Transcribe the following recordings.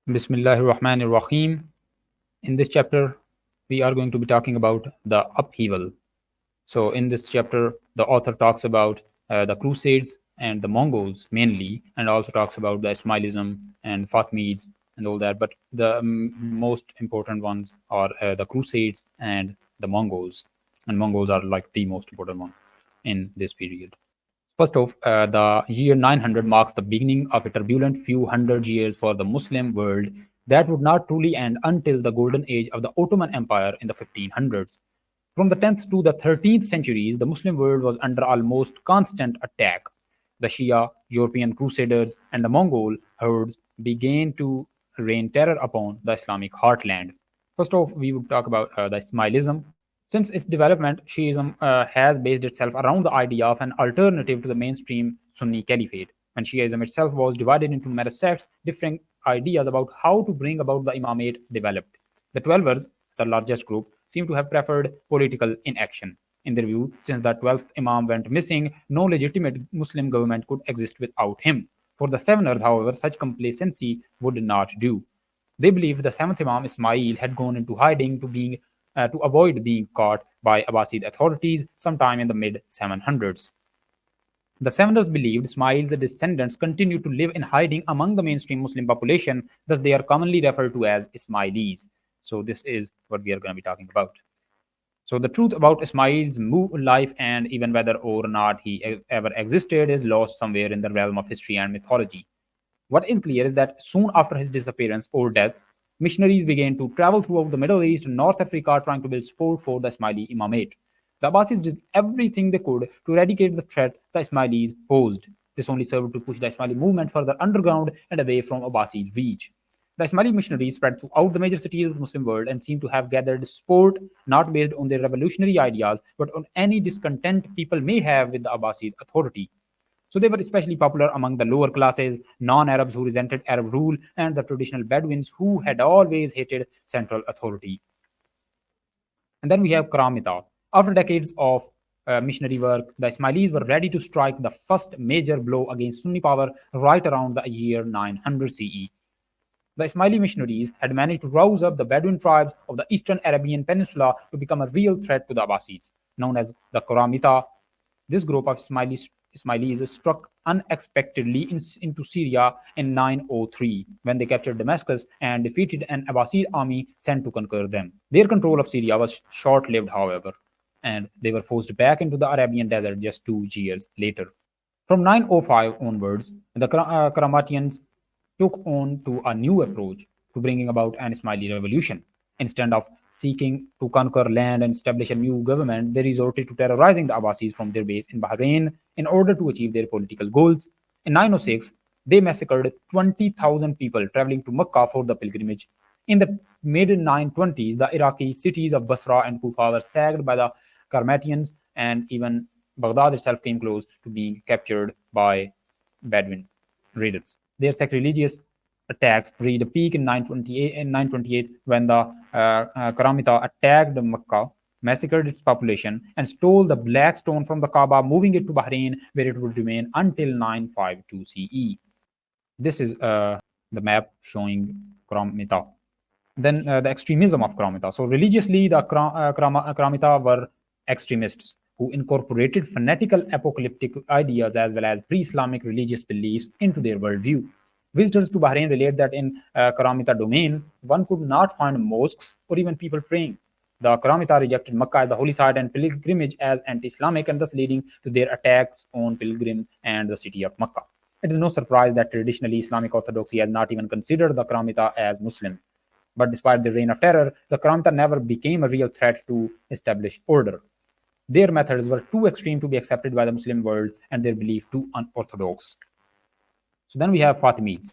Bismillahir Rahmanir Rahim. In this chapter, we are going to be talking about the upheaval. So, in this chapter, the author talks about the Crusades and the Mongols mainly, and also talks about the Ismailism and Fatimids and all that. But the most important ones are the Crusades and the Mongols. And Mongols are like the most important one in this period. First off, the year 900 marks the beginning of a turbulent few hundred years for the Muslim world that would not truly end until the golden age of the Ottoman Empire in the 1500s. From the 10th to the 13th centuries, the Muslim world was under almost constant attack. The Shia, European crusaders, and the Mongol hordes began to rain terror upon the Islamic heartland. First off, we would talk about the Ismailism. Since its development, Shiism has based itself around the idea of an alternative to the mainstream Sunni caliphate. When Shiism itself was divided into many sects, different ideas about how to bring about the imamate developed. The Twelvers, the largest group, seem to have preferred political inaction. In their view, since the 12th Imam went missing, no legitimate Muslim government could exist without him. For the Seveners, however, such complacency would not do. They believed the seventh Imam Ismail had gone into hiding to avoid being caught by Abbasid authorities sometime in the mid 700s. The Seveners believed Ismail's descendants continued to live in hiding among the mainstream Muslim population, thus, they are commonly referred to as Ismailis. So, this is what we are going to be talking about. So, the truth about Ismail's life and even whether or not he ever existed is lost somewhere in the realm of history and mythology. What is clear is that soon after his disappearance or death, missionaries began to travel throughout the Middle East and North Africa trying to build support for the Ismaili imamate. The Abbasids did everything they could to eradicate the threat the Ismailis posed. This only served to push the Ismaili movement further underground and away from Abbasid reach. The Ismaili missionaries spread throughout the major cities of the Muslim world and seem to have gathered support not based on their revolutionary ideas but on any discontent people may have with the Abbasid authority. So they were especially popular among the lower classes, non-Arabs who resented Arab rule, and the traditional Bedouins who had always hated central authority. And then we have Karamita. After decades of missionary work, the Ismailis were ready to strike the first major blow against Sunni power right around the year 900 CE. The Ismaili missionaries had managed to rouse up the Bedouin tribes of the eastern Arabian Peninsula to become a real threat to the Abbasids. Known as the Karamita, this group of Ismailis struck unexpectedly into Syria in 903 when they captured Damascus and defeated an Abbasid army sent to conquer them. Their control of Syria was short lived, however, and they were forced back into the Arabian desert just 2 years later. From 905 onwards, the Karamatians took on to a new approach to bringing about an Ismaili revolution. Instead of seeking to conquer land and establish a new government, they resorted to terrorizing the Abbasids from their base in Bahrain in order to achieve their political goals. In 906, they massacred 20,000 people traveling to Mecca for the pilgrimage. In the mid 920s, the Iraqi cities of Basra and Kufa were sacked by the Karmatians, and even Baghdad itself came close to being captured by Bedouin raiders. Their sacrilegious attacks reached a peak in 928 when the Karamita attacked Mecca, massacred its population, and stole the black stone from the Kaaba, moving it to Bahrain, where it would remain until 952 CE. This is the map showing Karamita. Then the extremism of Karamita. So religiously, the Karamita were extremists who incorporated fanatical apocalyptic ideas as well as pre-Islamic religious beliefs into their worldview. Visitors to Bahrain relate that in Karamita domain, one could not find mosques or even people praying. The Karamita rejected Makkah as the holy site and pilgrimage as anti-Islamic, and thus leading to their attacks on pilgrim and the city of Makkah. It is no surprise that traditionally Islamic orthodoxy has not even considered the Karamita as Muslim. But despite the reign of terror, the Karamita never became a real threat to established order. Their methods were too extreme to be accepted by the Muslim world and their belief too unorthodox. So then we have Fatimids.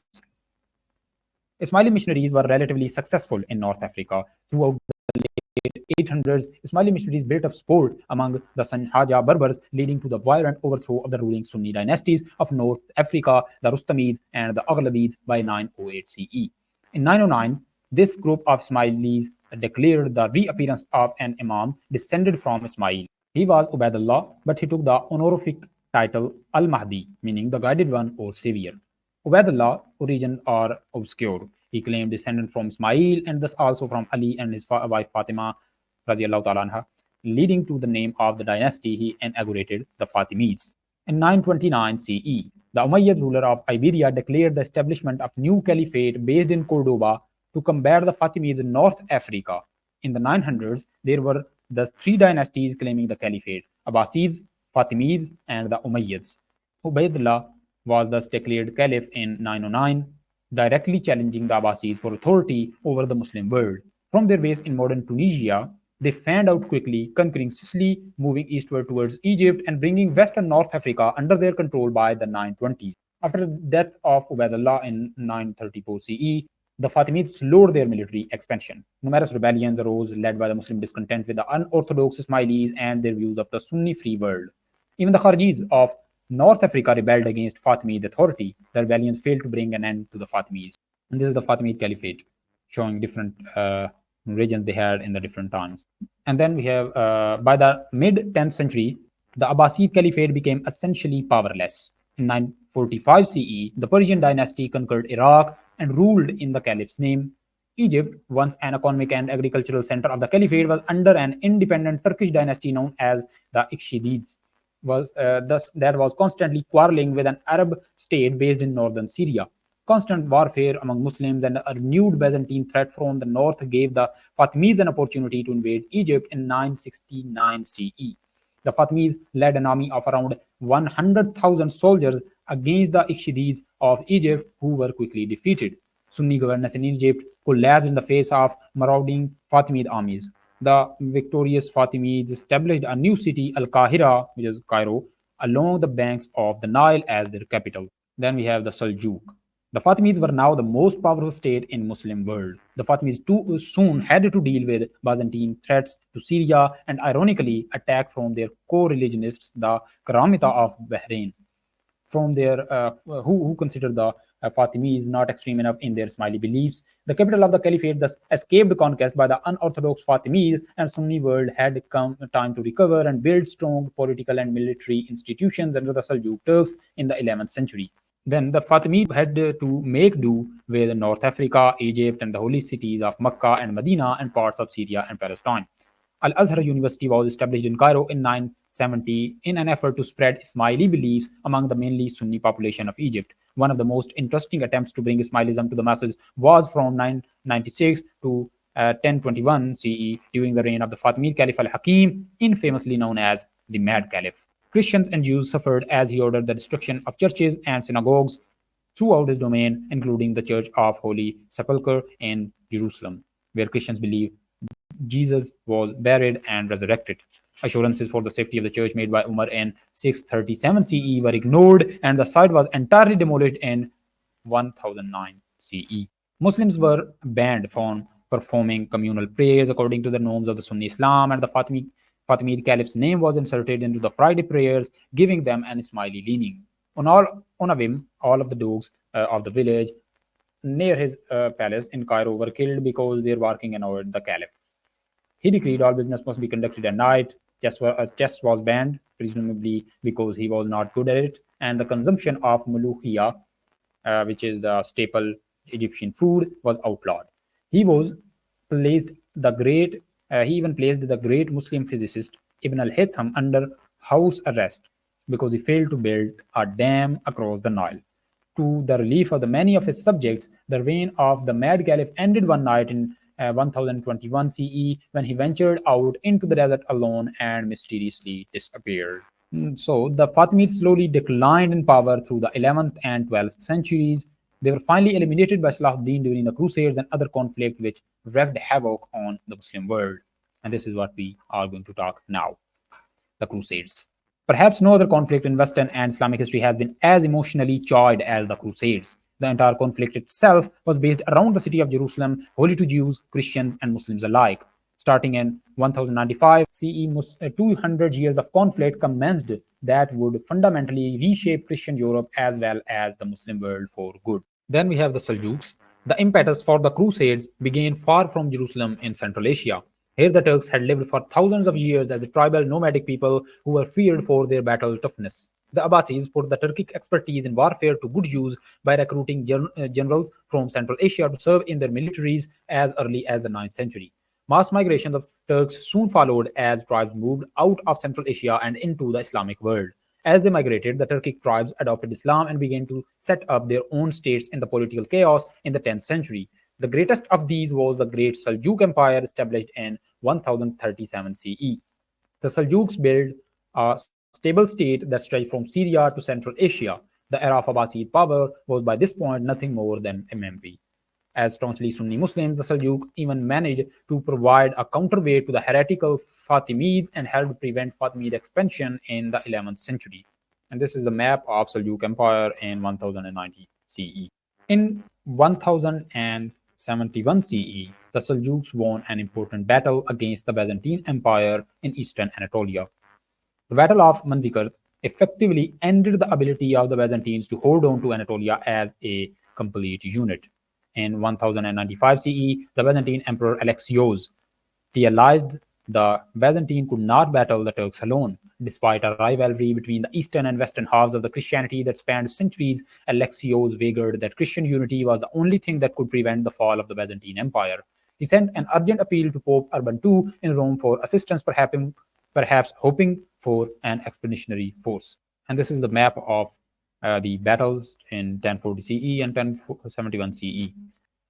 Ismaili missionaries were relatively successful in North Africa. Throughout the late 800s, Ismaili missionaries built up support among the Sanhaja Berbers, leading to the violent overthrow of the ruling Sunni dynasties of North Africa, the Rustamids and the Aghlabids by 908 CE. In 909, this group of Ismailis declared the reappearance of an Imam descended from Ismail. He was Ubaidullah, but he took the honorific title Al-Mahdi, meaning the guided one or savior. Ubaidullah origin are obscure. He claimed descendant from Ismail and thus also from Ali and his wife Fatima, radiallahu ta'ala anha, leading to the name of the dynasty he inaugurated, the Fatimids. In 929 CE, the Umayyad ruler of Iberia declared the establishment of new caliphate based in Cordoba to combat the Fatimids in North Africa. In the 900s, there were thus three dynasties claiming the caliphate: Abbasids, Fatimids, and the Umayyads. Ubaydullah was thus declared caliph in 909, directly challenging the Abbasids for authority over the Muslim world. From their base in modern Tunisia, they fanned out quickly, conquering Sicily, moving eastward towards Egypt, and bringing western North Africa under their control by the 920s. After the death of Ubaydullah in 934 CE, the Fatimids slowed their military expansion. Numerous rebellions arose, led by the Muslim discontent with the unorthodox Ismailis and their views of the Sunni free world. Even the Kharjis of North Africa rebelled against Fatimid authority. The rebellions failed to bring an end to the Fatimids. And this is the Fatimid Caliphate, showing different regions they had in the different times. And then we have, by the mid 10th century, the Abbasid Caliphate became essentially powerless. In 945 CE, the Persian dynasty conquered Iraq and ruled in the caliph's name. Egypt, once an economic and agricultural center of the caliphate, was under an independent Turkish dynasty known as the Ikhshidids. That was constantly quarreling with an Arab state based in northern Syria. Constant warfare among Muslims and a renewed Byzantine threat from the north gave the Fatimids an opportunity to invade Egypt in 969 CE. The Fatimids led an army of around 100,000 soldiers against the Ikhshidids of Egypt, who were quickly defeated. Sunni governance in Egypt collapsed in the face of marauding Fatimid armies. The victorious Fatimids established a new city, Al-Qahira, which is Cairo, along the banks of the Nile as their capital. Then we have the Seljuk. The Fatimids were now the most powerful state in Muslim world. The Fatimids too soon had to deal with Byzantine threats to Syria and ironically attack from their co-religionists, the Karamita of Bahrain. From their who consider the Fatimids not extreme enough in their Ismaili beliefs. The capital of the caliphate thus escaped conquest by the unorthodox Fatimids, and Sunni world had come time to recover and build strong political and military institutions under the Seljuk Turks in the 11th century. Then the Fatimids had to make do with North Africa, Egypt, and the holy cities of Mecca and Medina and parts of Syria and Palestine. Al-Azhar University was established in Cairo in 970 in an effort to spread Ismaili beliefs among the mainly Sunni population of Egypt. One of the most interesting attempts to bring Ismailism to the masses was from 996 to 1021 CE during the reign of the Fatimid Caliph al-Hakim, infamously known as the Mad Caliph. Christians and Jews suffered as he ordered the destruction of churches and synagogues throughout his domain, including the Church of Holy Sepulchre in Jerusalem, where Christians believe Jesus was buried and resurrected. Assurances for the safety of the church made by Umar in 637 CE were ignored, and the site was entirely demolished in 1009 CE. Muslims were banned from performing communal prayers according to the norms of the Sunni Islam, and the Fatimid Caliph's name was inserted into the Friday prayers, giving them an Ismaili leaning. On a whim, all of the dogs of the village near his palace in Cairo were killed because their barking annoyed the caliph. He decreed all business must be conducted at night. Chess was banned, presumably because he was not good at it, and the consumption of mulukhia, which is the staple Egyptian food, was outlawed. He was placed the great. He even placed the great Muslim physicist Ibn al-Haytham under house arrest because he failed to build a dam across the Nile. To the relief of the many of his subjects, the reign of the Mad Caliph ended one night in 1021 CE when he ventured out into the desert alone and mysteriously disappeared. So the Fatimids slowly declined in power through the 11th and 12th centuries. They were finally eliminated by Salahuddin during the Crusades and other conflict which wreaked havoc on the Muslim world. And this is what we are going to talk now, the Crusades. Perhaps no other conflict in Western and Islamic history has been as emotionally charged as the Crusades. The entire conflict itself was based around the city of Jerusalem, holy to Jews, Christians, and Muslims alike. Starting in 1095 CE, 200 years of conflict commenced that would fundamentally reshape Christian Europe as well as the Muslim world for good. Then we have the Seljuks. The impetus for the Crusades began far from Jerusalem in Central Asia. Here the Turks had lived for thousands of years as a tribal nomadic people who were feared for their battle toughness. The Abbasids put the Turkic expertise in warfare to good use by recruiting generals from Central Asia to serve in their militaries as early as the 9th century. Mass migration of Turks soon followed as tribes moved out of Central Asia and into the Islamic world. As they migrated, the Turkic tribes adopted Islam and began to set up their own states in the political chaos in the 10th century. The greatest of these was the Great Seljuk Empire established in 1037 CE. The Seljuks built a stable state that stretched from Syria to Central Asia. The era of Abbasid power was by this point nothing more than a memory. As staunchly Sunni Muslims, the Seljuk even managed to provide a counterweight to the heretical Fatimids and helped prevent Fatimid expansion in the 11th century. And this is the map of Seljuk Empire in 1090 CE. In 1071 CE, the Seljuks won an important battle against the Byzantine Empire in eastern Anatolia. The Battle of Manzikert effectively ended the ability of the Byzantines to hold on to Anatolia as a complete unit. In 1095 CE, the Byzantine Emperor Alexios realized the Byzantine could not battle the Turks alone. Despite a rivalry between the eastern and western halves of the Christianity that spanned centuries, Alexios wagered that Christian unity was the only thing that could prevent the fall of the Byzantine Empire. He sent an urgent appeal to Pope Urban II in Rome for assistance, perhaps hoping for an expeditionary force. And this is the map of the battles in 1040 CE and 1071 CE.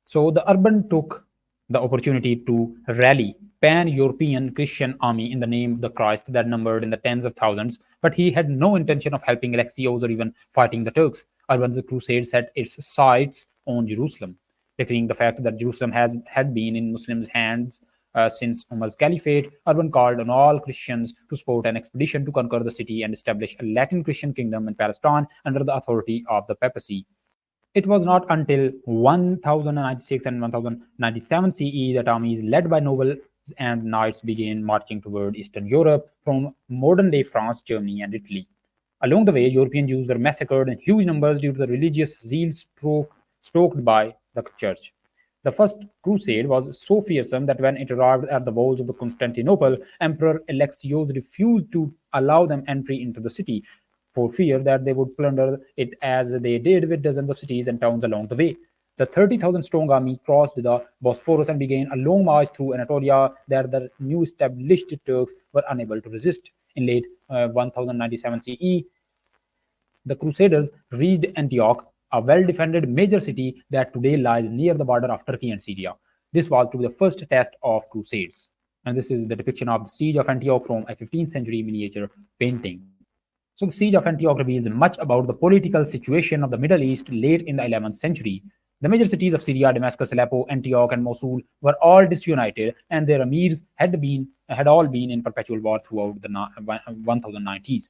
So the Urban took the opportunity to rally pan-European Christian army in the name of the Christ that numbered in the tens of thousands, but he had no intention of helping Alexios or even fighting the Turks. Urban's crusade set its sights on Jerusalem, declaring the fact that Jerusalem had been in Muslims' hands since Umar's caliphate. Urban called on all Christians to support an expedition to conquer the city and establish a Latin Christian kingdom in Palestine under the authority of the papacy. It was not until 1096 and 1097 CE that armies led by nobles and knights began marching toward Eastern Europe from modern-day France, Germany, and Italy. Along the way, European Jews were massacred in huge numbers due to the religious zeal stoked by the church. The First Crusade was so fearsome that when it arrived at the walls of Constantinople, Emperor Alexios refused to allow them entry into the city for fear that they would plunder it as they did with dozens of cities and towns along the way. The 30,000 strong army crossed the Bosphorus and began a long march through Anatolia that the new established Turks were unable to resist. In late 1097 CE, the Crusaders reached Antioch, a well-defended major city that today lies near the border of Turkey and Syria. This was to be the first test of Crusades. And this is the depiction of the siege of Antioch from a 15th century miniature painting. So the siege of Antioch reveals much about the political situation of the Middle East late in the 11th century. The major cities of Syria, Damascus, Aleppo, Antioch, and Mosul were all disunited, and their emirs had all been in perpetual war throughout the 1090s.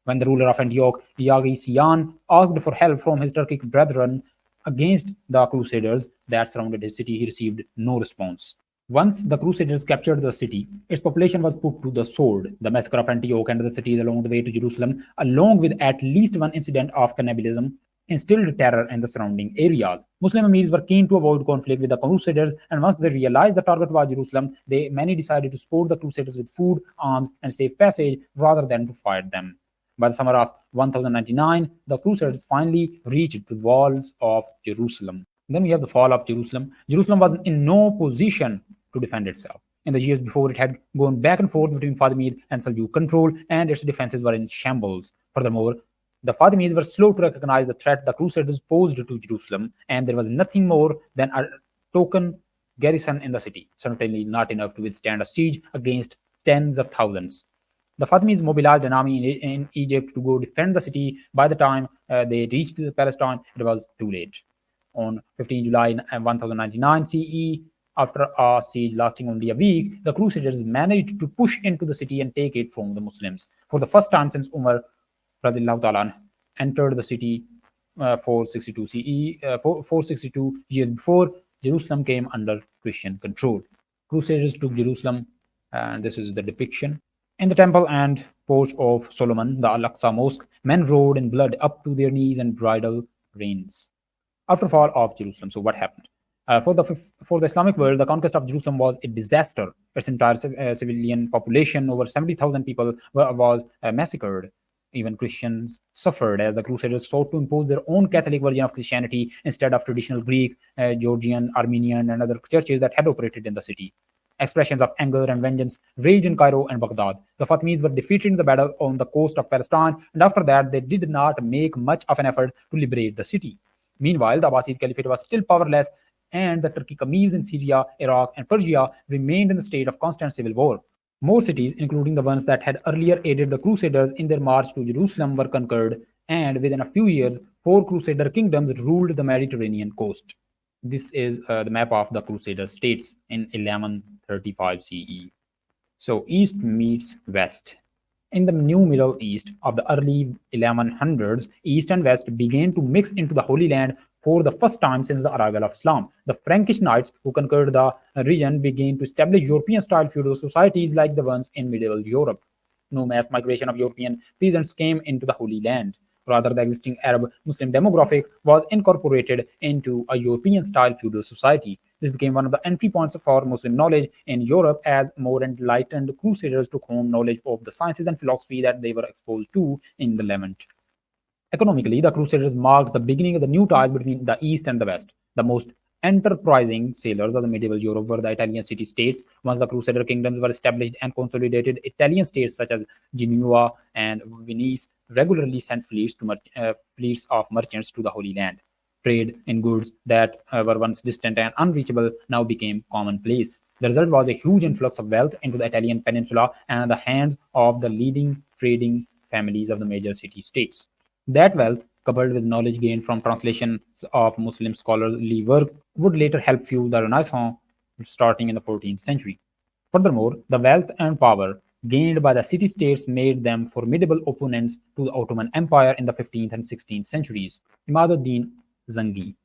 When the ruler of Antioch, Yagisian, asked for help from his Turkic brethren against the Crusaders that surrounded his city, he received no response. Once the Crusaders captured the city, its population was put to the sword. The massacre of Antioch and the cities along the way to Jerusalem, along with at least one incident of cannibalism, instilled terror in the surrounding areas. Muslim emirs were keen to avoid conflict with the Crusaders, and once they realized the target was Jerusalem, many decided to support the Crusaders with food, arms, and safe passage rather than to fight them. By the summer of 1099, the Crusaders finally reached the walls of Jerusalem. Then we have the fall of Jerusalem. Jerusalem was in no position to defend itself. In the years before, it had gone back and forth between Fatimid and Seljuk control, and its defenses were in shambles. Furthermore, the Fatimids were slow to recognize the threat the Crusaders posed to Jerusalem, and there was nothing more than a token garrison in the city, certainly not enough to withstand a siege against tens of thousands. The Fatimids mobilized an army in Egypt to go defend the city. By the time they reached Palestine, it was too late. On 15 July 1099 CE, after a siege lasting only a week, the Crusaders managed to push into the city and take it from the Muslims. For the first time since Umar entered the city 462 CE, 462 years before, Jerusalem came under Christian control. Crusaders took Jerusalem, and this is the depiction. In the temple and porch of Solomon, the Al-Aqsa Mosque, men rode in blood up to their knees and bridal reins. After the fall of Jerusalem, so what happened? For the Islamic world, the conquest of Jerusalem was a disaster. Its entire civilian population, over 70,000 people, was massacred. Even Christians suffered as the Crusaders sought to impose their own Catholic version of Christianity instead of traditional Greek, Georgian, Armenian, and other churches that had operated in the city. Expressions of anger and vengeance raged in Cairo and Baghdad. The Fatimids were defeated in the battle on the coast of Palestine, and after that, they did not make much of an effort to liberate the city. Meanwhile, the Abbasid Caliphate was still powerless, and the Turkic emirs in Syria, Iraq, and Persia remained in the state of constant civil war. More cities, including the ones that had earlier aided the Crusaders in their march to Jerusalem, were conquered, and within a few years, four Crusader kingdoms ruled the Mediterranean coast. This is the map of the Crusader states in 1135 CE. So East meets West. In the New Middle East of the early 1100s, East and West began to mix into the Holy Land for the first time since the arrival of Islam. The Frankish knights who conquered the region began to establish European-style feudal societies like the ones in medieval Europe. No mass migration of European peasants came into the Holy Land. Rather, the existing Arab Muslim demographic was incorporated into a European style feudal society. This became one of the entry points for Muslim knowledge in Europe as more enlightened crusaders took home knowledge of the sciences and philosophy that they were exposed to in the Levant. Economically, the Crusaders marked the beginning of the new ties between the East and the West. The most enterprising sailors of the medieval Europe were the Italian city-states. Once the Crusader kingdoms were established and consolidated, Italian states such as Genoa and Venice regularly sent fleets of merchants to the Holy Land. Trade in goods that were once distant and unreachable now became commonplace. The result was a huge influx of wealth into the Italian peninsula and the hands of the leading trading families of the major city-states. That wealth, coupled with knowledge gained from translations of Muslim scholarly work, would later help fuel the Renaissance starting in the 14th century. Furthermore, the wealth and power gained by the city-states made them formidable opponents to the Ottoman Empire in the 15th and 16th centuries. Imaduddin Zangi.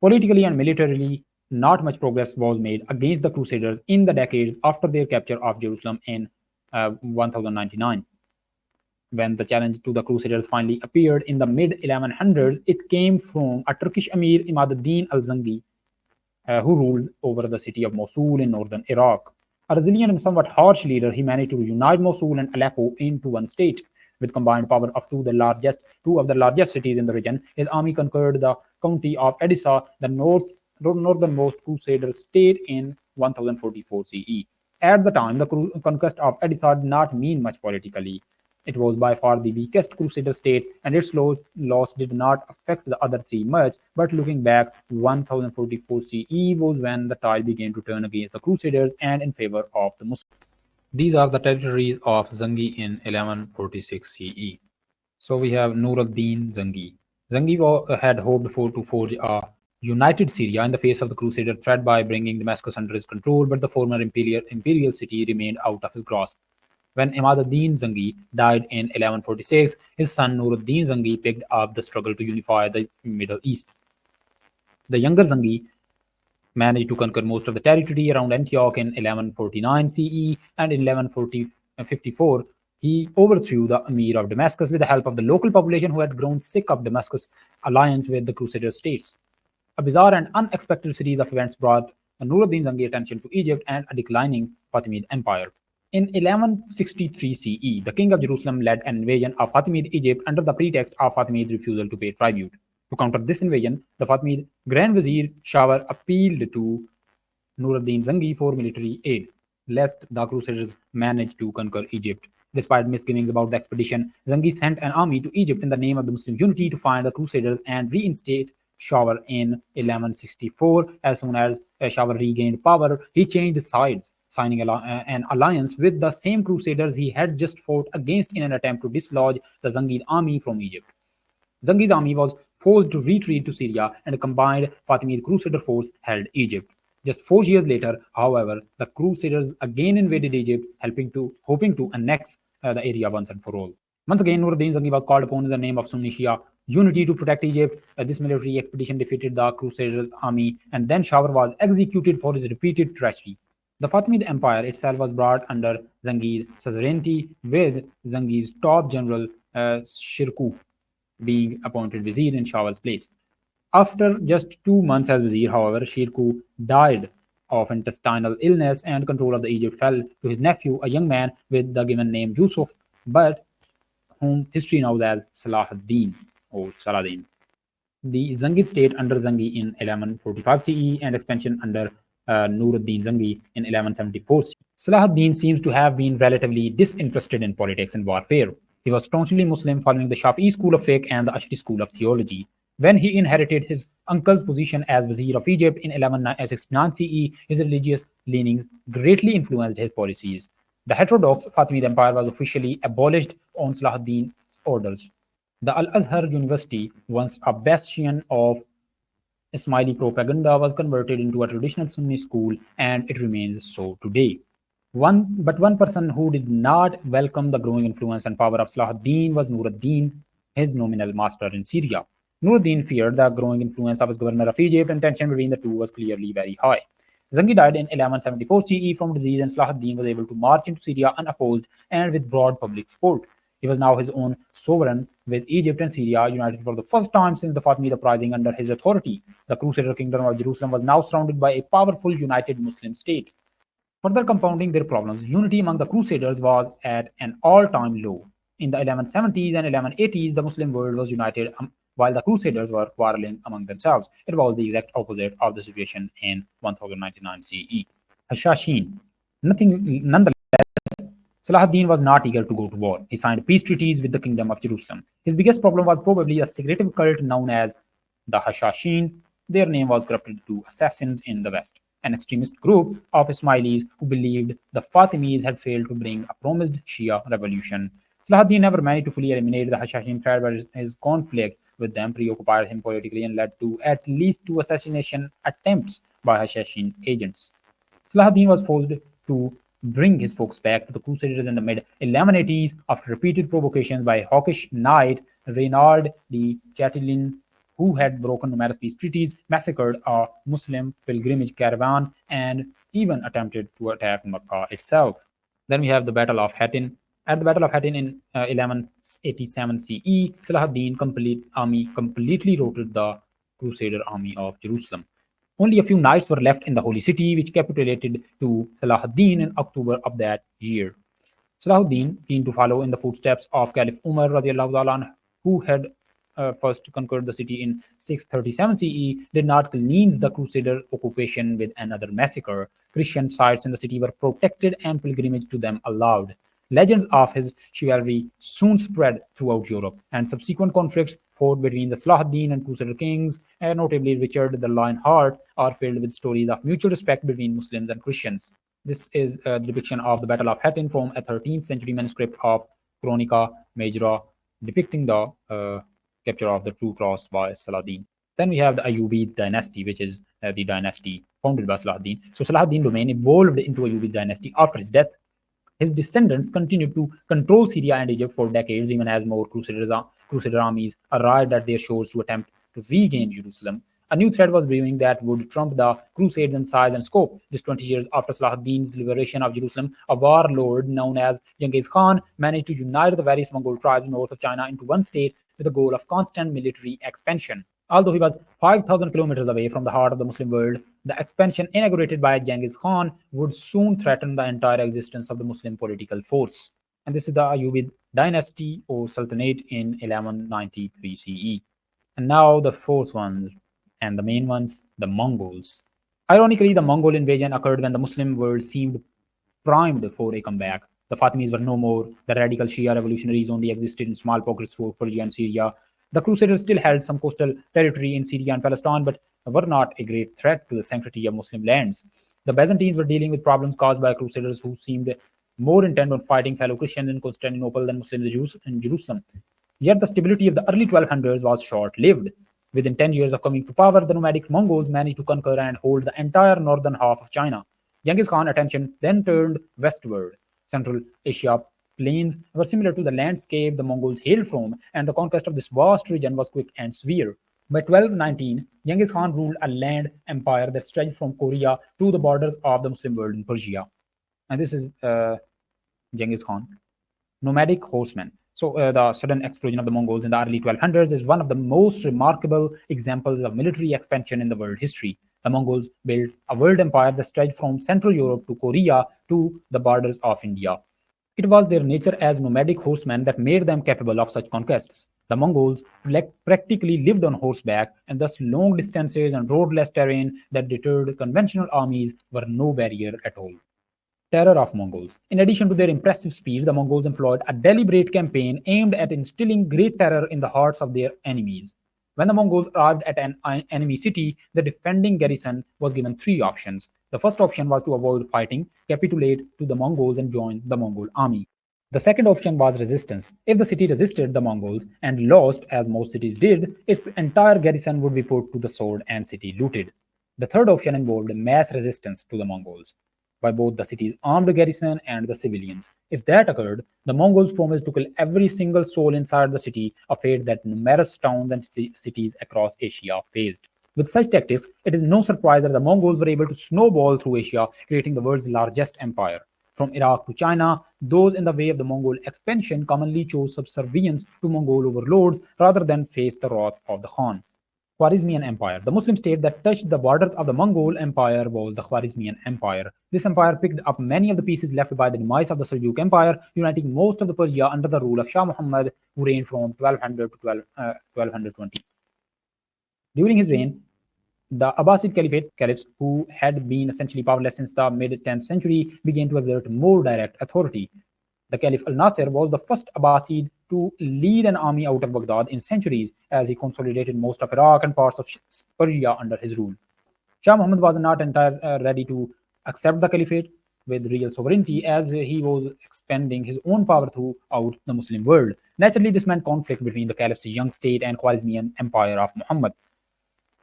Politically and militarily, not much progress was made against the Crusaders in the decades after their capture of Jerusalem in 1099. When the challenge to the Crusaders finally appeared in the mid 1100s, it came from a Turkish emir Imaduddin al-Zangi, who ruled over the city of Mosul in northern Iraq. A resilient and somewhat harsh leader, he managed to unite Mosul and Aleppo into one state. With combined power of two of the largest cities in the region, his army conquered the county of Edessa, the northernmost Crusader state, in 1044 CE. At the time, the conquest of Edessa did not mean much politically. It was by far the weakest Crusader state, and its loss did not affect the other three much. But looking back, 1044 CE was when the tide began to turn against the Crusaders and in favor of the Muslims. These are the territories of Zangi in 1146 CE. So we have Nur al-Din Zangi. Zangi had hoped to forge a united Syria in the face of the Crusader threat by bringing Damascus under his control, but the former imperial city remained out of his grasp. When Imaduddin Zangi died in 1146, his son Nuruddin Zangi picked up the struggle to unify the Middle East. The younger Zangi managed to conquer most of the territory around Antioch in 1149 CE, and in 1154 he overthrew the Emir of Damascus with the help of the local population who had grown sick of Damascus' alliance with the Crusader states. A bizarre and unexpected series of events brought Nuruddin Zangi attention to Egypt and a declining Fatimid Empire. In 1163 CE, the king of Jerusalem led an invasion of Fatimid Egypt under the pretext of Fatimid refusal to pay tribute. To counter this invasion, the Fatimid Grand Vizier Shawar appealed to Nuruddin Zangi for military aid, lest the Crusaders manage to conquer Egypt. Despite misgivings about the expedition, Zangi sent an army to Egypt in the name of the Muslim unity to find the Crusaders and reinstate Shawar in 1164. As soon as Shawar regained power, he changed sides, signing an alliance with the same Crusaders he had just fought against in an attempt to dislodge the Zangid army from Egypt. Zangi's army was forced to retreat to Syria, and a combined Fatimid Crusader force held Egypt. Just 4 years later, however, the Crusaders again invaded Egypt, hoping to annex the area once and for all. Once again, Nuruddin Zangi was called upon in the name of Sunni Shia unity to protect Egypt. This military expedition defeated the Crusader army, and then Shawar was executed for his repeated treachery. The Fatimid Empire itself was brought under Zangi's suzerainty, with Zangi's top general Shirkuh being appointed vizier in Shawar's place. After just 2 months as vizier, however, Shirkuh died of intestinal illness, and control of the Egypt fell to his nephew, a young man with the given name Yusuf. But whom history knows as Salahuddin or Saladin. The Zangid state under Zangi in 1145 CE and expansion under Nuruddin Zangi in 1174 CE. Salahuddin seems to have been relatively disinterested in politics and warfare. He was staunchly Muslim, following the Shafi'i school of fiqh and the Ashari school of theology. When he inherited his uncle's position as Vizier of Egypt in 1169 CE, his religious leanings greatly influenced his policies. The heterodox Fatimid Empire was officially abolished on Salahuddin's orders. The Al Azhar University, once a bastion of Ismaili propaganda, was converted into a traditional Sunni school, and it remains so today. One person who did not welcome the growing influence and power of Salahuddin was Nuruddin, his nominal master in Syria. Nuruddin feared the growing influence of his governor of Egypt, and tension between the two was clearly very high. Zangi died in 1174 CE from disease, and Salahuddin was able to march into Syria unopposed and with broad public support. He was now his own sovereign, with Egypt and Syria united for the first time since the Fatimid uprising under his authority. The Crusader kingdom of Jerusalem was now surrounded by a powerful united Muslim state. Further compounding their problems, unity among the Crusaders was at an all-time low. In the 1170s and 1180s, the Muslim world was united while the Crusaders were quarreling among themselves. It was the exact opposite of the situation in 1099 CE. Hashashin. Nonetheless, Salahuddin was not eager to go to war. He signed peace treaties with the Kingdom of Jerusalem. His biggest problem was probably a secretive cult known as the Hashashin. Their name was corrupted to assassins in the West, an extremist group of Ismailis who believed the Fatimids had failed to bring a promised Shia revolution. Salahuddin never managed to fully eliminate the Hashashin threat, but his conflict with them preoccupied him politically and led to at least two assassination attempts by Hashashin agents. Salahuddin was forced to bring his focus back to the Crusaders in the mid 1180s after repeated provocations by hawkish knight Reynald de Chatillon, who had broken numerous peace treaties, massacred a Muslim pilgrimage caravan, and even attempted to attack Mecca itself. Then we have the Battle of Hattin. At the Battle of Hattin in 1187 CE, Salahuddin army completely routed the Crusader army of Jerusalem. Only a few knights were left in the holy city, which capitulated to Salahuddin in October of that year. Salahuddin, keen to follow in the footsteps of Caliph Umar, who had first conquered the city in 637 CE, did not cleanse the Crusader occupation with another massacre. Christian sites in the city were protected and pilgrimage to them allowed. Legends of his chivalry soon spread throughout Europe, and subsequent conflicts fought between the Salahuddin and Crusader kings, and notably Richard the Lionheart, are filled with stories of mutual respect between Muslims and Christians. This is a depiction of the Battle of Hattin from a 13th century manuscript of Chronica Majora, depicting the capture of the True Cross by Saladin. Then we have the Ayyubid dynasty, which is the dynasty founded by Salahuddin. So Salahuddin domain evolved into Ayyubid dynasty after his death. His descendants continued to control Syria and Egypt for decades, even as more Crusader armies arrived at their shores to attempt to regain Jerusalem. A new threat was brewing that would trump the Crusades in size and scope. Just 20 years after Salahuddin's liberation of Jerusalem, a warlord known as Genghis Khan managed to unite the various Mongol tribes north of China into one state with the goal of constant military expansion. Although he was 5,000 kilometers away from the heart of the Muslim world, the expansion inaugurated by Genghis Khan would soon threaten the entire existence of the Muslim political force. And this is the Ayyubid dynasty or Sultanate in 1193 CE. And now the fourth one, and the main ones, the Mongols. Ironically, the Mongol invasion occurred when the Muslim world seemed primed for a comeback. The Fatimids were no more. The radical Shia revolutionaries only existed in small pockets for Persia and Syria. The Crusaders still held some coastal territory in Syria and Palestine, but were not a great threat to the sanctity of Muslim lands. The Byzantines were dealing with problems caused by Crusaders who seemed more intent on fighting fellow Christians in Constantinople than Muslims in Jerusalem. Yet the stability of the early 1200s was short-lived. Within 10 years of coming to power, the nomadic Mongols managed to conquer and hold the entire northern half of China. Genghis Khan's attention then turned westward. Central Asia plains were similar to the landscape the Mongols hailed from, and the conquest of this vast region was quick and severe. By 1219, Genghis Khan ruled a land empire that stretched from Korea to the borders of the Muslim world in Persia. And this is Genghis Khan. Nomadic horsemen. So the sudden explosion of the Mongols in the early 1200s is one of the most remarkable examples of military expansion in the world history. The Mongols built a world empire that stretched from Central Europe to Korea to the borders of India. It was their nature as nomadic horsemen that made them capable of such conquests. The Mongols practically lived on horseback, and thus long distances and roadless terrain that deterred conventional armies were no barrier at all. Terror of Mongols. In addition to their impressive speed, the Mongols employed a deliberate campaign aimed at instilling great terror in the hearts of their enemies. When the Mongols arrived at an enemy city, the defending garrison was given three options. The first option was to avoid fighting, capitulate to the Mongols, and join the Mongol army. The second option was resistance. If the city resisted the Mongols and lost, as most cities did, its entire garrison would be put to the sword and city looted. The third option involved mass resistance to the Mongols by both the city's armed garrison and the civilians. If that occurred, the Mongols promised to kill every single soul inside the city, a fate that numerous towns and cities across Asia faced. With such tactics, it is no surprise that the Mongols were able to snowball through Asia, creating the world's largest empire. From Iraq to China, those in the way of the Mongol expansion commonly chose subservience to Mongol overlords rather than face the wrath of the Khan. Khwarezmian Empire. The Muslim state that touched the borders of the Mongol Empire was the Khwarezmian Empire. This empire picked up many of the pieces left by the demise of the Seljuk Empire, uniting most of the Persia under the rule of Shah Muhammad, who reigned from 1200 to 1220. During his reign, the Abbasid Caliphate caliphs, who had been essentially powerless since the mid 10th century, began to exert more direct authority. The Caliph al Nasir was the first Abbasid to lead an army out of Baghdad in centuries, as he consolidated most of Iraq and parts of Persia under his rule. Shah Muhammad was not entirely ready to accept the caliphate with real sovereignty, as he was expanding his own power throughout the Muslim world. Naturally, this meant conflict between the caliph's young state and Khwarezmian empire of Muhammad.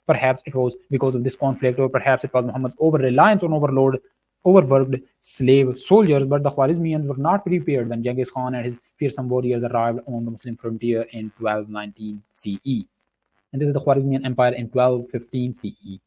Perhaps it was because of this conflict, or perhaps it was Muhammad's over reliance on overworked slave soldiers. But the Khwarezmians were not prepared when Genghis Khan and his fearsome warriors arrived on the Muslim frontier in 1219 CE. And this is the Khwarezmian Empire in 1215 CE.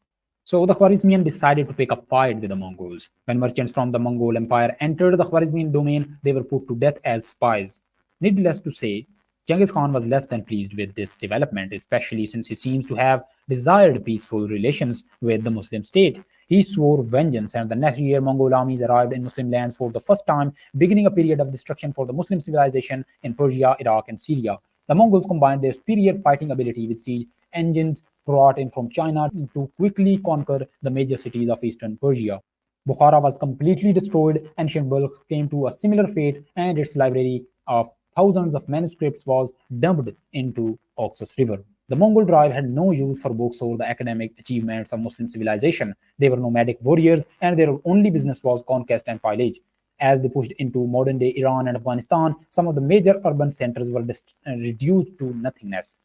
So the Khwarezmian decided to pick a fight with the Mongols. When merchants from the Mongol Empire entered the Khwarezmian domain, they were put to death as spies. Needless to say, Genghis Khan was less than pleased with this development, especially since he seems to have desired peaceful relations with the Muslim state. He swore vengeance, and the next year Mongol armies arrived in Muslim lands for the first time, beginning a period of destruction for the Muslim civilization in Persia, Iraq, and Syria. The Mongols combined their superior fighting ability with siege engines brought in from China to quickly conquer the major cities of eastern Persia. Bukhara was completely destroyed, and Shinbul came to a similar fate, and its library of thousands of manuscripts was dumped into Oxus River. The Mongol tribe had no use for books or the academic achievements of Muslim civilization. They were nomadic warriors, and their only business was conquest and pillage. As they pushed into modern day Iran and Afghanistan, some of the major urban centers were reduced to nothingness.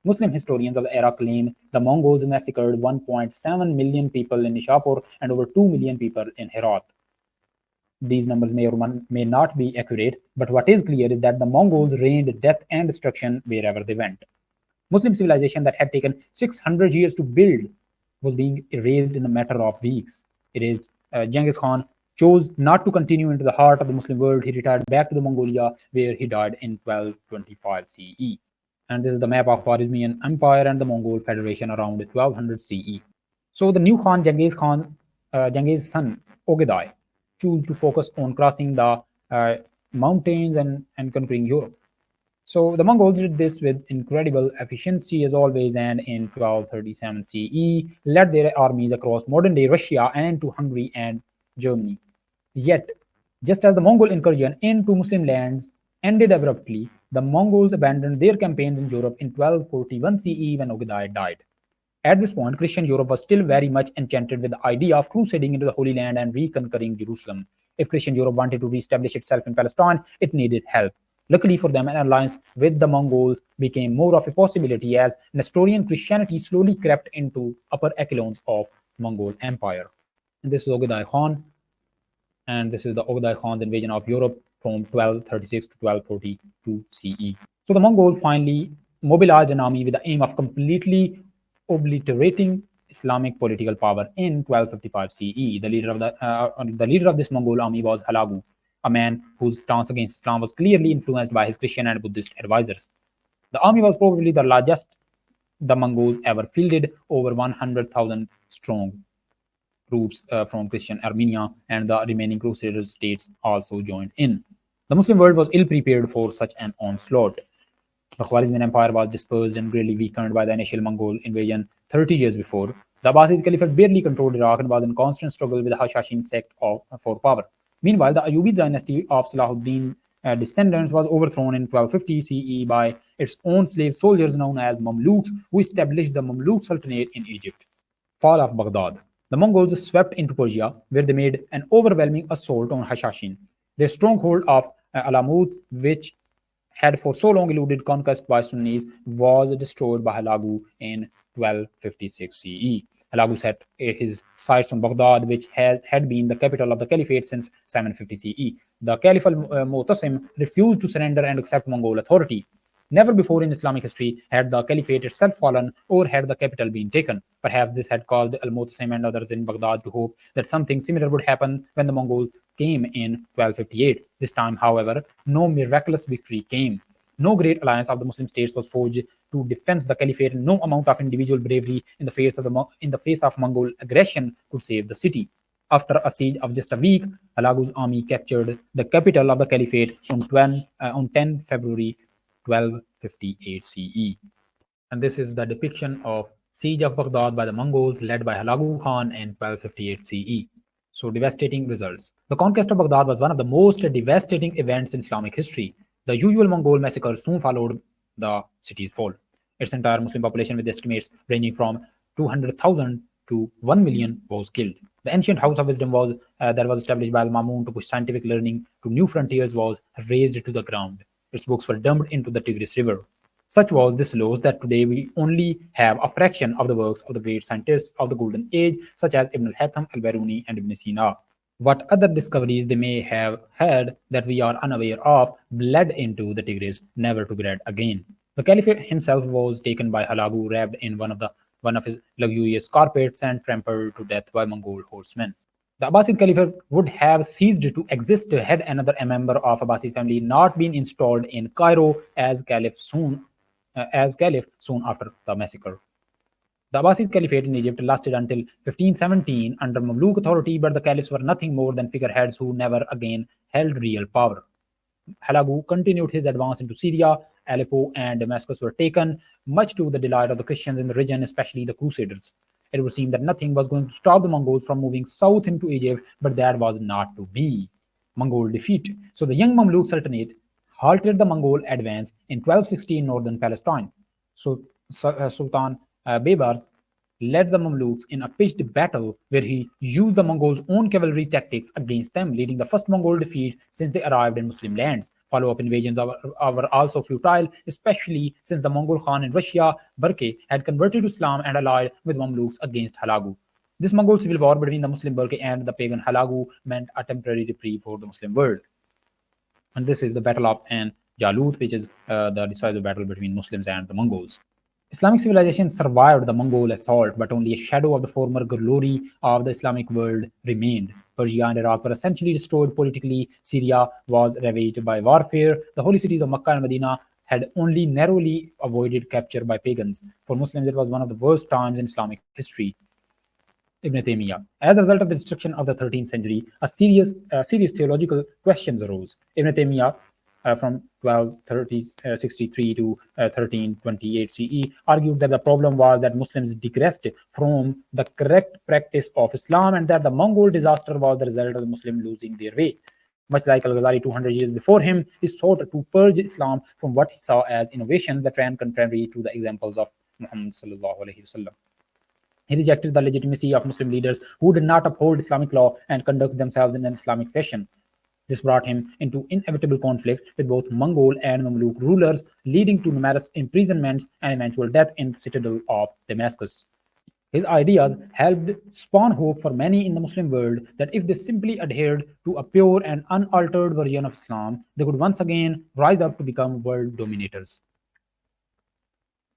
Muslim historians of the era claim the Mongols massacred 1.7 million people in Nishapur and over 2 million people in Herat. These numbers may or may not be accurate, but what is clear is that the Mongols rained death and destruction wherever they went. Muslim civilization that had taken 600 years to build was being erased in a matter of weeks. It is Genghis Khan chose not to continue into the heart of the Muslim world. He retired back to the Mongolia, where he died in 1225 CE. And this is the map of Khwarezmian Empire and the Mongol Federation around 1200 CE. So the new Khan, Genghis' son, Ogedai, chose to focus on crossing the mountains and conquering Europe. So the Mongols did this with incredible efficiency as always, and in 1237 CE led their armies across modern-day Russia and to Hungary and Germany. Yet, just as the Mongol incursion into Muslim lands ended abruptly, the Mongols abandoned their campaigns in Europe in 1241 CE when Ogedai died. At this point, Christian Europe was still very much enchanted with the idea of crusading into the Holy Land and reconquering Jerusalem. If Christian Europe wanted to reestablish itself in Palestine, it needed help. Luckily for them, an alliance with the Mongols became more of a possibility as Nestorian Christianity slowly crept into upper echelons of Mongol Empire. And this is Ogedai Khan, and this is the Ogedai Khan's invasion of Europe from 1236 to 1242 CE. So the Mongols finally mobilized an army with the aim of completely obliterating Islamic political power in 1255 CE. The leader of this Mongol army was Hulagu, a man whose stance against Islam was clearly influenced by his Christian and Buddhist advisors. The army was probably the largest the Mongols ever fielded, over 100,000 strong. Troops from Christian Armenia and the remaining Crusader states also joined in. The Muslim world was ill prepared for such an onslaught. The Khwarizmian Empire was dispersed and greatly weakened by the initial Mongol invasion 30 years before. The Abbasid Caliphate barely controlled Iraq and was in constant struggle with the Hashashin sect for power. Meanwhile, the Ayyubid dynasty of Salahuddin descendants was overthrown in 1250 CE by its own slave soldiers known as Mamluks, who established the Mamluk Sultanate in Egypt. Fall of Baghdad. The Mongols swept into Persia, where they made an overwhelming assault on Hashashin. Their stronghold of Alamut, which had for so long eluded conquest by Sunnis, was destroyed by Hulagu in 1256 CE. Hulagu set his sights on Baghdad, which had been the capital of the Caliphate since 750 CE. The Caliph al-Mu'tasim refused to surrender and accept Mongol authority. Never before in Islamic history had the caliphate itself fallen or had the capital been taken. Perhaps this had caused Al-Mutasim and others in Baghdad to hope that something similar would happen when the Mongols came in 1258. This time, however, no miraculous victory came. No great alliance of the Muslim states was forged to defend the caliphate, and no amount of individual bravery in the face of Mongol aggression could save the city. After a siege of just a week, Hulagu's army captured the capital of the caliphate on 10 February 1258 CE. And this is the depiction of siege of Baghdad by the Mongols led by Hulagu Khan in 1258 CE. So devastating results. The conquest of Baghdad was one of the most devastating events in Islamic history. The usual Mongol massacre soon followed the city's fall. Its entire Muslim population, with estimates ranging from 200,000 to 1 million, was killed. The ancient House of Wisdom that was established by Al-Mamun to push scientific learning to new frontiers was razed to the ground. Its books were dumped into the Tigris River. Such was this loss that today we only have a fraction of the works of the great scientists of the Golden Age, such as Ibn al-Haytham, al-Biruni, and Ibn Sina. What other discoveries they may have had that we are unaware of bled into the Tigris, never to grad again. The Caliphate himself was taken by Hulagu, wrapped in one of his luxurious carpets, and trampled to death by Mongol horsemen. The Abbasid Caliphate would have ceased to exist had another member of Abbasid family not been installed in Cairo as caliph soon after the massacre. The Abbasid Caliphate in Egypt lasted until 1517 under Mamluk authority, but the caliphs were nothing more than figureheads who never again held real power. Hulagu continued his advance into Syria. Aleppo and Damascus were taken, much to the delight of the Christians in the region, especially the Crusaders. It would seem that nothing was going to stop the Mongols from moving south into Egypt, but that was not to be. Mongol defeat. So the young Mamluk Sultanate halted the Mongol advance in 1260 in northern Palestine. So Sultan Baybars led the Mamluks in a pitched battle where he used the Mongols' own cavalry tactics against them, leading the first Mongol defeat since they arrived in Muslim lands. Follow-up invasions were also futile, especially since the Mongol Khan in Russia, Barke, had converted to Islam and allied with Mamluks against Hulagu. This Mongol civil war between the Muslim Barke and the pagan Hulagu meant a temporary reprieve for the Muslim world. And this is the Battle of An Jalut, which is the decisive battle between Muslims and the Mongols. Islamic civilization survived the Mongol assault, but only a shadow of the former glory of the Islamic world remained. Persia and Iraq were essentially destroyed politically. Syria was ravaged by warfare. The holy cities of Makkah and Medina had only narrowly avoided capture by pagans. For Muslims, it was one of the worst times in Islamic history. Ibn Taymiyyah. As a result of the destruction of the 13th century, serious theological questions arose. Ibn Taymiyyah, from 1263 to 1328 CE, argued that the problem was that Muslims digressed from the correct practice of Islam and that the Mongol disaster was the result of the Muslims losing their way. Much like Al-Ghazali 200 years before him, he sought to purge Islam from what he saw as innovations that ran contrary to the examples of Muhammad sallallahu alaihi wasallam. He rejected the legitimacy of Muslim leaders who did not uphold Islamic law and conduct themselves in an Islamic fashion. This brought him into inevitable conflict with both Mongol and Mamluk rulers, leading to numerous imprisonments and eventual death in the citadel of Damascus. His ideas helped spawn hope for many in the Muslim world that if they simply adhered to a pure and unaltered version of Islam, they could once again rise up to become world dominators.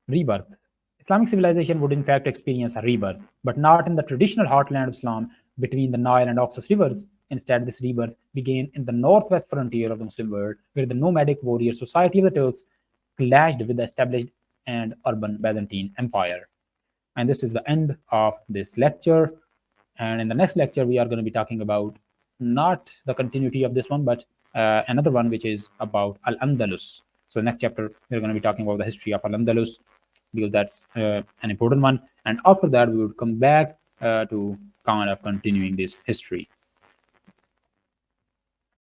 Rebirth. Islamic civilization would in fact experience a rebirth, but not in the traditional heartland of Islam between the Nile and Oxus rivers. Instead, this rebirth began in the northwest frontier of the Muslim world, where the nomadic warrior society of the Turks clashed with the established and urban Byzantine Empire. And this is the end of this lecture. And in the next lecture, we are going to be talking about not the continuity of this one, but another one which is about Al-Andalus. So next chapter, we're going to be talking about the history of Al-Andalus, because that's an important one. And after that, we would come back to kind of continuing this history.